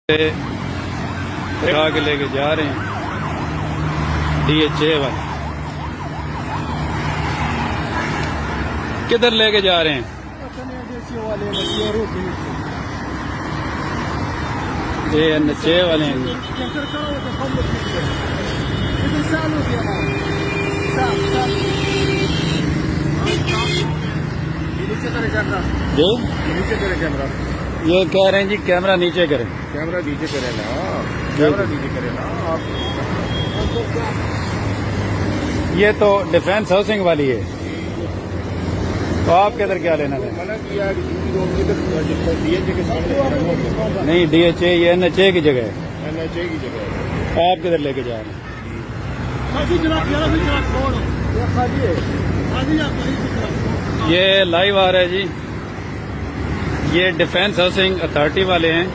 उठा के लेके जा रहे हैं DHA वाले। किधर लेके जा रहे हैं? ये NHA वाले हैं जी। ये कह रहे हैं जी कैमरा नीचे करें। कैमरा नीचे करे ना, कैमरा नीचे करे ना आप। ये तो डिफेंस हाउसिंग वाली है, तो आप किधर क्या लेना है? मना किया कि DHA के सामने नहीं, DHA ये NHA की जगह है। NHA की जगह है। आप किधर लेके जा रहे हैं? ये लाइव आ रहा है जी। ये डिफेंस हाउसिंग अथॉरिटी वाले हैं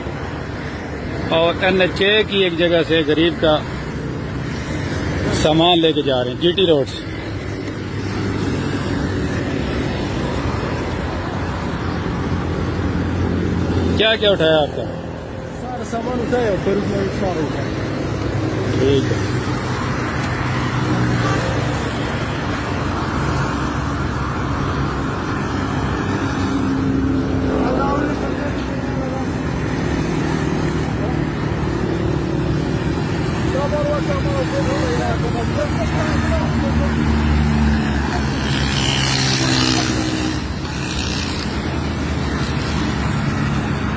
और NHA की एक जगह से गरीब का सामान लेके जा रहे हैं GT रोड से। क्या क्या उठाया आपका? सारा सामान उठाया, फिर सारा उठाया। ठीक है। Come on.